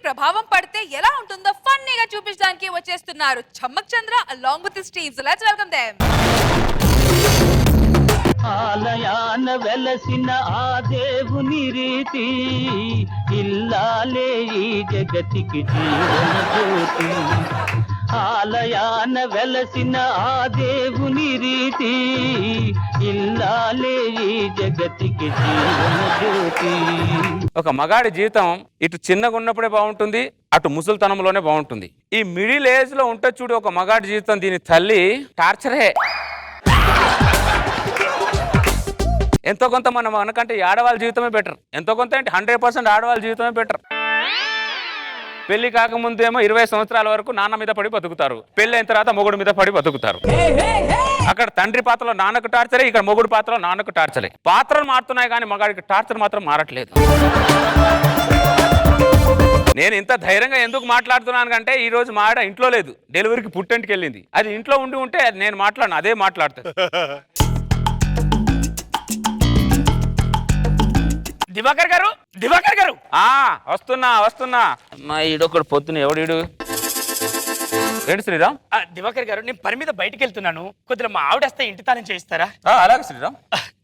ప్రభావం పడితే ఎలా ఉంటుందో ఫన్నీగా చూపించడానికి వచ్చేస్తున్నారు చమ్మక్ చంద్ర along with his team. So let's welcome them. ఆలయాన వెలసిన ఆ దేవుని రీతి ఇల్లాలే ఈ జగతికి జీవన జ్యోతి ఆలయాన వెలసిన ఆ దేవుని రీతి ఇల్లాలే ఈ జగతికి జీవన జ్యోతి. ఒక మగాడి జీవితం ఇటు చిన్నగా ఉన్నప్పుడే బాగుంటుంది, అటు ముసలితనంలోనే బాగుంటుంది. ఈ మిడిల్ ఏజ్ లో ఉంటే చూడు ఒక మగాడి జీవితం, దీని తల్లి టార్చరే. ఎంతో కొంత మనం మనకంటే ఆడవాళ్ళ జీవితమే బెటర్, ఎంతో కొంత అంటే 100% ఆడవాళ్ళ జీవితమే బెటర్. పెళ్లి కాకముందేమో 20 సంవత్సరాల వరకు నాన్న మీద పడి బతుకుతారు, పెళ్లి అయిన తర్వాత మొగుడు మీద పడి బతుకుతారు. అక్కడ తండ్రి పాత్రలో నాన్నకు టార్చరే, ఇక్కడ మొగుడు పాత్రలో నాన్నకు టార్చరే. పాత్రలు మారుతున్నాయి కానీ మగాడికి టార్చర్ మాత్రం మారట్లేదు. నేను ఇంత ధైర్యంగా ఎందుకు మాట్లాడుతున్నాను అంటే ఈ రోజు మా ఆడ ఇంట్లో లేదు, డెలివరీకి పుట్టింటికి వెళ్ళింది. అది ఇంట్లో ఉండి ఉంటే నేను మాట్లాడను, అదే మాట్లాడుతాను. దివాకర్ గారు, దివాకర్ గారు, వస్తున్నా. మా ఈడొకడు పొద్దున ఎవడు ఏంటి శ్రీరామ్? దివాకర్ గారు, నేను పని మీద బయటికి వెళ్తున్నాను, కొద్దిగా మా ఆవిడ వస్తే ఇంటి తానం చేయిస్తారా? అలాగే శ్రీరామ్.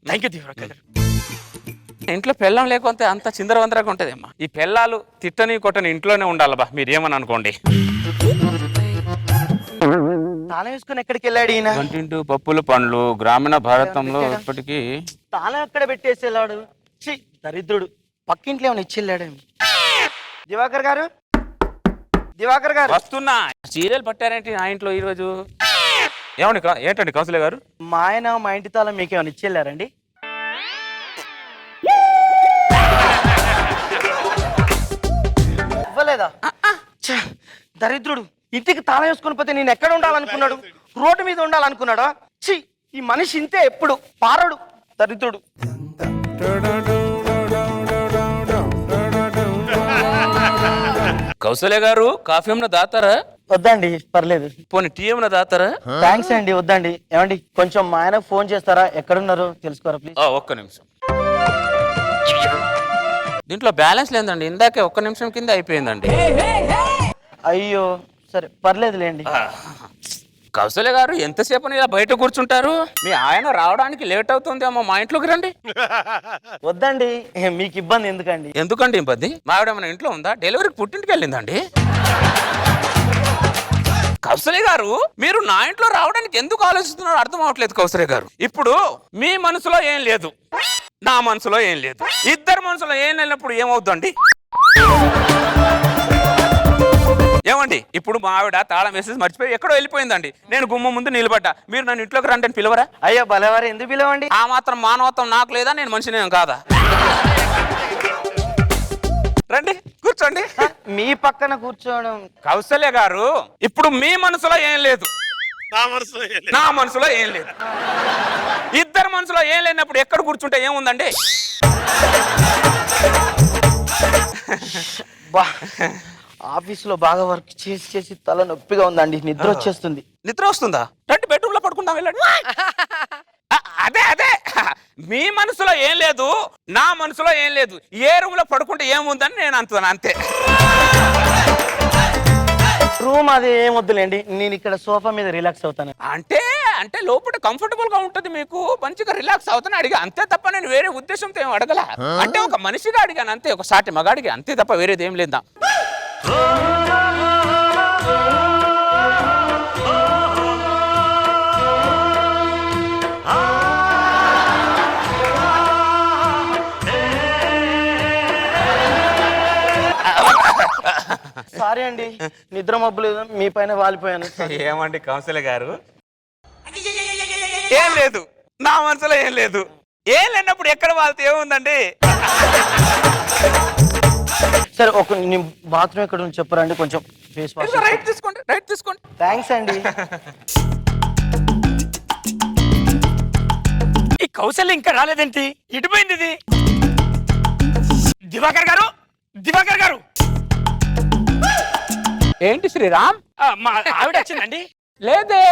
థ్యాంక్ యూ దివాకర్ గారు. ఇంట్లో పెళ్ళం లేకపోతే అంత చిందరవందరగా ఉంటదేమ్మా. ఈ పెళ్ళాలు తిట్టని కొట్టని ఇంట్లోనే ఉండాలబ్బా, మీరేమని అనుకోండి. తాళం వేసుకుని ఎక్కడికి వెళ్ళాడు ఈయన? వంటింటూ పప్పులు పండ్లు గ్రామీణ భారతంలో ఇప్పటికీ తాళం ఎక్కడ పెట్టేసి వెళ్ళాడు? దరిద్రుడు, పక్కింట్లో ఏమైనా ఇచ్చి వెళ్ళాడు. దివాకర్ గారు, దివాకర్ గారు, వస్తున్నా. సీరియల్ పట్టారేంటి నా ఇంట్లో ఈరోజు? ఏమండి ఏంటండి కౌసల్య గారు? మా ఆయన మా ఇంటి తాళం మీకు ఏమైనా ఇచ్చి వెళ్ళారండి? ఇవ్వలేదా? దరిద్రుడు, ఇంటికి తాళం వేసుకుని పోతే నేను ఎక్కడ ఉండాలనుకున్నాడు? రోడ్డు మీద ఉండాలనుకున్నాడా? ఛీ, ఈ మనిషి ఇంతే, ఎప్పుడు పారడు, దరిద్రుడు. కౌసల్య గారు, కాఫీ ఏమన్నా దాతారా? వద్దండి, పర్లేదు. పోనీ టీ ఏమన్నా దాతారా? థ్యాంక్స్ అండి, వద్దండి. ఏమండి కొంచెం మా ఆయనకు ఫోన్ చేస్తారా? ఎక్కడున్నారో తెలుసుకోరా ప్లీజ్. ఒక్క నిమిషం. దీంట్లో బ్యాలెన్స్ లేదండి, ఇందాకే ఒక్క నిమిషం కింద అయిపోయిందండి. అయ్యో, సరే పర్లేదులేండి. కౌసల్య గారు, ఎంతసేపు ఇలా బయట కూర్చుంటారు? మీ ఆయన రావడానికి లేట్ అవుతుంది అమ్మా, మా ఇంట్లోకి రండి. వద్దండి, మీకు ఇబ్బంది ఎందుకండి? ఎందుకండి ఇబ్బంది? మా ఆవిడ మన ఇంట్లో ఉందా? డెలివరీకి పుట్టింటికి వెళ్ళిందండి. కౌసల్య గారు, మీరు నా ఇంట్లో రావడానికి ఎందుకు ఆలోచిస్తున్నారో అర్థం అవట్లేదు కౌసల్య గారు. ఇప్పుడు మీ మనసులో ఏం లేదు, నా మనసులో ఏం లేదు, ఇద్దరు మనసులో ఏం లేనప్పుడు ఏమవుద్దండి? ఏమండి, ఇప్పుడు మా ఆవిడ తాళం వేసేసి మర్చిపోయి ఎక్కడో వెళ్ళిపోయిందండి. నేను గుమ్మ ముందు నిలబడ్డా, మీరు నన్ను ఇంట్లోకి రండి అని పిలవరా? అయ్యో బలవారు, ఎందుకు పిలవండి? ఆ మాత్రం మానవత్వం నాకు లేదా? నేను మనిషినేం కాదా? రండి కూర్చోండి. మీ పక్కన కూర్చోవడం. కౌసల్య గారు, ఇప్పుడు మీ మనసులో ఏం లేదు, నా మనసులో ఏం లేదు, ఇద్దరు మనసులో ఏం లేనప్పుడు ఎక్కడ కూర్చుంటే ఏముందండి? ఆఫీసులో బాగా వర్క్ చేసి చేసి తల నొప్పిగా ఉందండి, నిద్ర వచ్చేస్తుంది. నిద్ర వస్తుందా? రండి బెడ్రూమ్ లో పడుకుందాం, వెళ్ళండి. అదే మీ మనసులో ఏం లేదు, నా మనసులో ఏం లేదు, ఏ రూమ్ లో పడుకుంటే ఏముందని నేను అంటున్నాను, అంతే. రూమ్ అది ఏమొద్దులేండి, నేను ఇక్కడ సోఫా మీద రిలాక్స్ అవుతాను. అంటే లోపల కంఫర్టబుల్ గా ఉంటది, మీకు మంచిగా రిలాక్స్ అవుతాను అడిగా, అంతే తప్ప నేను వేరే ఉద్దేశంతో ఏం అడగల. అంటే ఒక మనిషిగా అడిగాను అంతే, ఒక సాటి మగాడికి, అంతే తప్ప వేరేది ఏం లేదా. సారీ అండి, నిద్ర మబ్బులు మీ పైన వాలిపోయాను. ఏమండి కౌసల్య గారు, ఏం లేదు, నా మనసులో ఏం లేదు, ఏం లేనప్పుడు ఎక్కడ వాళ్తే ఏముందండి? సరే, ఒక బాత్రూమ్ ఎక్కడ ఉంది చెప్పరండి, కొంచెం ఫేస్ వాష్. రైట్ తీసుకోండి, రైట్ తీసుకోండి. థ్యాంక్స్ అండి. ఈ కౌశల్య ఇంకా రాలేదేంటి? ఇటుపోయింది ఇది. దివాకర్ గారు, దివాకర్ గారు. ఏంటి శ్రీరామ్? మా ఆవిడ వచ్చిందండి. లేదే.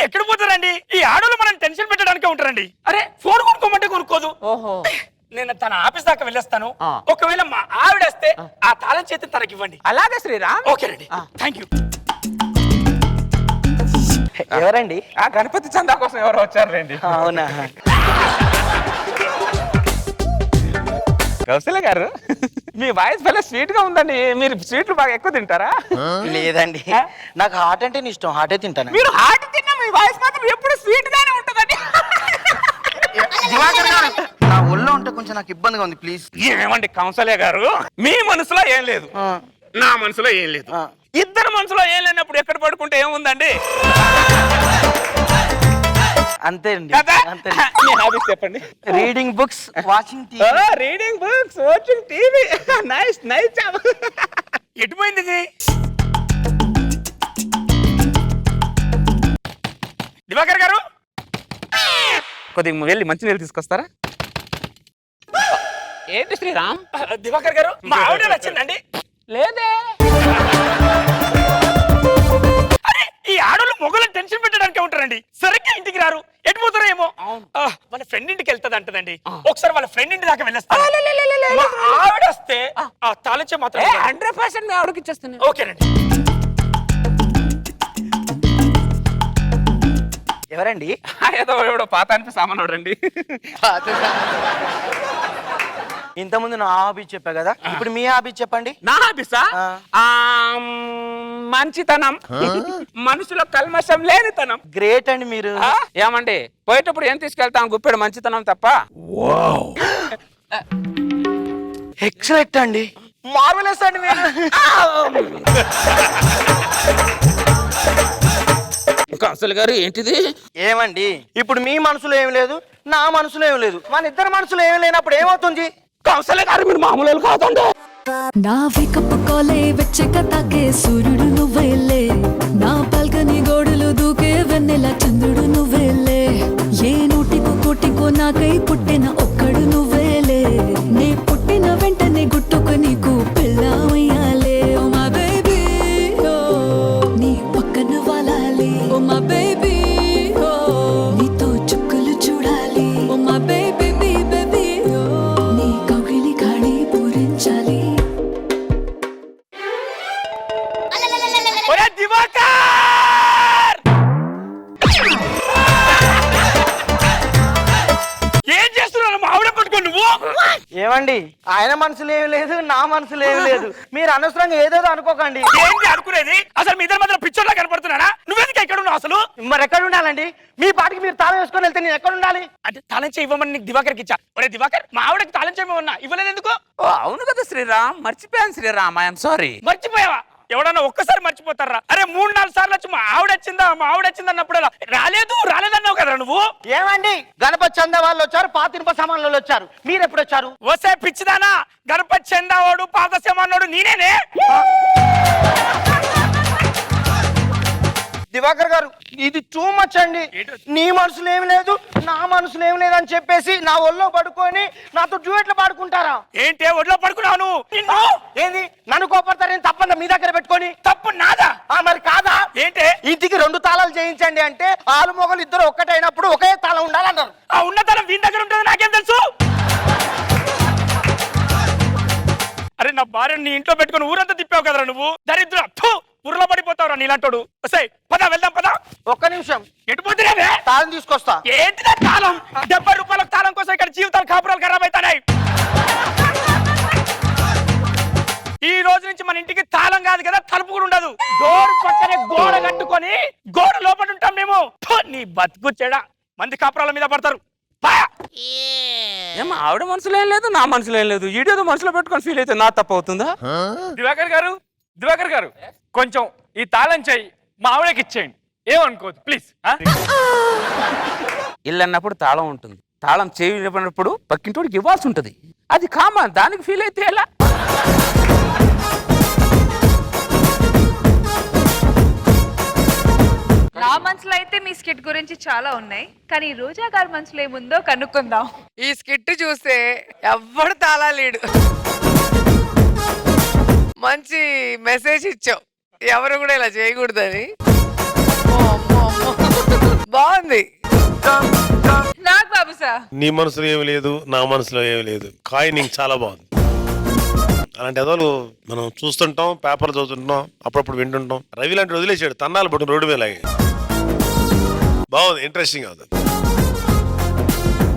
ఎక్కడ పోతారండి? ఈ ఆడోళ్ళు మనం టెన్షన్ పెట్టడానికే ఉంటారండి. అరే ఫోన్ కొనుక్కోమంటే కొనుక్కోదు. ఓహో, నేను తన ఆఫీస్ దాకా వెళ్ళేస్తాను. ఆ. ఒకవేళ మా ఆవిడ వస్తే ఆ తాళం చేతి తనకి ఇవ్వండి. అలాగే శ్రీరామ్. ఓకే రండి. Thank you. ఎవరండి? ఆ గణపతి చందా కోసం ఎవరు వచ్చారులేండి. అవునా? కౌశల్య గారు, మీ వాయిస్ భలే స్వీట్ గా ఉందండి. మీరు స్వీట్లు బాగా ఎక్కువ తింటారా? లేదండి, నాకు హాట్ అంటే ఇష్టం, హాటే తింటాను. మీరు హాట్ తిన్నా మీ వాయిస్ మాత్రం ఎప్పుడు స్వీట్ గానే ఉంటుందండి. దివాకర్ గారు, నా ఒళ్ళో ఉంటే కొంచెం నాకు ఇబ్బందిగా ఉంది, ప్లీజ్. ఏమండి కౌశల్య గారు, మీ మనసులో ఏం లేదు, నా మనసులో ఏం లేదు. ఇద్దరు మనసులో ఏం లేనప్పుడు ఎక్కడ పడుకుంటే ఏముందండి? అంతే అండి, కదా? అంతే. మీ హాబీస్ చెప్పండి. Reading books, watching TV. Reading books, watching TV. Nice nice job. ఎటు పోయింది ఇది? దివాకర్ గారు, కొద్దిగా వెళ్ళి మంచి నీళ్ళు తీసుకొస్తారా? ఏంటి శ్రీరామ్? దివాకర్ గారు, మా ఆవిడ వచ్చిందండి. లేదే. అరే, ఈ ఆడోళ్ళు మొగలను టెన్షన్ పెట్టడానికి ఉంటారండి. సరిగ్గా ఇంటికి రారు, ఎటు పోతారో ఏమో. వాళ్ళ ఫ్రెండ్ ఇంటికి వెళ్తుంది అంటదండి. ఒకసారి వాళ్ళ ఫ్రెండ్ ఇంటి దాకా వెళ్ళేస్తాను. మా ఆవిడ వస్తే ఆ తాళించే మాత్రం 100% మీ ఆవిడకి ఇచ్చేస్తాను. ఓకేనండి. ఎవరండి? ఏదో ఎవడో పాత అనిపి సామాన్ రండి. ఇంతకుముందు నా హాబీ చెప్పా కదా, ఇప్పుడు మీ హాబీ చెప్పండి. నా హాబీసా? మంచితనం, మనుషులో కల్మషం లేనితనం. గ్రేట్ అండి మీరు. ఏమండి పోయేటప్పుడు ఏం తీసుకెళ్తాం? గుప్పెడు మంచితనం తప్ప. ఎక్సలెంట్ అండి, మార్వెలస్ అండి మీరు. కౌశల్ గారు ఏంటిది? ఏమండి, ఇప్పుడు మీ మనసులో ఏం లేదు, నా మనసులో ఏం లేదు, మన ఇద్దరు మనసులో ఏం లేనప్పుడు ఏమవుతుంది? కౌశల్ గారు మీరు మామూలు కాదండి. నా వేకప్ కాలే వెచ్చక తాకే సూర్యుడు నువ్వేలే, నా పల్కని గోడులు దూకే వెన్నెల చంద్రుడు నువ్వేలే, ఏ నోటికో కోటికో నాకై పుట్టిన ఒక్కడు నువ్వేలే, నే పుట్టిన వెంటనే గుట్టుకు నీకు పిల్లమయ్యాలే. ఓ మా బేబీ, ఓ నీ పక్కన వాలాలి. ఓ మా బేబీ, ఓ నీతో చుక్కలు చూడాలి. ఓ మా బేబీ బేబీ, ఓ నీ కౌగిలి కాడి పూరించాలి. ఒరే దివాకర్! ఏం చేస్తున్నావు? మా ఆవిడ పట్టుకో నువ్వు. ఏమండి, ఆయన మనసులో ఏం లేదు, నా మనసులో ఏం లేదు, మీరు అనవసరంగా ఏదేదో అనుకోకండి. ఏంటి అనుకునేది? అసలు మీ ఇద్దరి మధ్యలో పిచ్చోళ్ళ కనపడుతున్నానా? నువ్వెందుకు ఎక్కడ ఉన్నావు అసలు? మరి ఎక్కడ ఉండాలండి? మీ పాటికి మీరు తాళం వేసుకొని వెళ్తే నేను ఎక్కడ ఉండాలి? అంటే తాళం చేయి ఇవ్వమని నీకు దివాకర్కి ఇచ్చా. ఒరే దివాకర్, మా ఆవిడకి తాళం చేయమన్నా ఇవ్వలేదు ఎందుకు? అవును కదా శ్రీరామ్, మర్చిపోయాను శ్రీరామ్, ఐఎమ్ సారీ. మర్చిపోయావా? ఎవడన్నా ఒక్కసారి మర్చిపోతారా? అరే 3-4 సార్లు వచ్చి మా ఆవిడ వచ్చిందా అన్నప్పుడు రాలేదన్నావు కదా నువ్వు. ఏమండి, గణపతి చందా వాళ్ళు వచ్చారు, పాత ఇనుప సామాన్లు వచ్చారు, మీరు ఎప్పుడు వచ్చారు? వస్తే పిచ్చిదానా, గణపతి చందావాడు పాత సమానోడు నేనేనే. దివాకర్ గారు, ఇది టూ మచ్ అండి. నీ మనసులో ఏమి లేదు, నా మనసులో ఏమి లేదు అని చెప్పేసి నా ఒళ్ళో పడుకొని నాతో డ్యూయెట్లు పాడుకుంటారా? ఏంటి ఒళ్ళో పడుకున్నావు నువ్వు? నిన్ను ఏంది నన్ను కోపడతారని తప్పంతా మీ దగ్గర పెట్టుకొని? తప్పు నాదా? మరి కాదా? ఏంటి? ఇంటికి 2 తాళాలు చేయించండి అంటే ఆలు మొగలు ఇద్దరు ఒక్కటైనప్పుడు ఒకే తాళం ఉండాలన్నారు. ఆ ఉన్నతనం వీని దగ్గర ఉంటుంది, నాకేం తెలుసు? అరే నా భార్యను నీ ఇంట్లో పెట్టుకుని ఊరంతా తిప్పావు కదరా నువ్వు. దరిద్ర ఊర్లో పడిపోతావురా నీలాంటోడు. వస్తాయి పదా, వెళ్దాం పదా. ఒక్క నిమిషం, ఎటు పోతున్నావే? తాళం తీసుకొస్తా. ఏంటిదా తాళం? 70 రూపాయల తాళం కోసం ఇక్కడ జీవితాలు కాపురాలు ఖరాబ్ అవుతాయి. ఈ రోజు నుంచి మన ఇంటికి తాళం కాదు కదా, తలుపు కూడా ఉండదు. డోర్ పక్కనే గోడ కట్టుకొని గోడ లోపల ఉంటాం మేము. నీ బతుకు చెడ మంది కాపురాల మీద పడతారు. ఏమో ఆవిడ మనసులో ఏం లేదు, నా మనసులో ఏం లేదు, ఈడేదో మనసులో పెట్టుకొని ఫీల్ అయితే నా తప్పు అవుతుందా? దివాకర్ గారు కొంచెం ఈ తాళం చెయ్యి మా ఆవిడకి ఇచ్చేయండి, ఏమనుకోవద్దు ప్లీజ్. ఇల్లు అన్నప్పుడు తాళం ఉంటుంది, తాళం చేయనప్పుడు పక్కింటోడికి ఇవ్వాల్సి ఉంటుంది. అది కామన్, దానికి ఫీల్ అయితే ఎలా? నా మనసులో అయితే మీ స్కిట్ గురించి చాలా ఉన్నాయి, కానీ రోజా గారి మనసులో ఏముందో కనుక్కుందాం. ఈ స్కిట్ చూస్తే ఎవ్వడు తాళాలేడు. మంచి మెసేజ్ ఇచ్చావు, ఎవరు కూడా ఇలా చేయకూడదని. బాగుంది. నాగ్ బాబు సార్, నీ మనసులో ఏమి లేదు నా మనసులో ఏమి లేదు కాయినింగ్ చాలా బాగుంది. అలాంటి ఎదవలు మనం చూస్తుంటాం, పేపర్లు చదువుతుంటాం, అప్పుడప్పుడు వింటుంటాం. రవి లాంటి వదిలేసాడు తన్నాలు పట్టు రోడ్డు మీద లాగే. బాగుంది, ఇంట్రెస్టింగ్ అవుతుంది.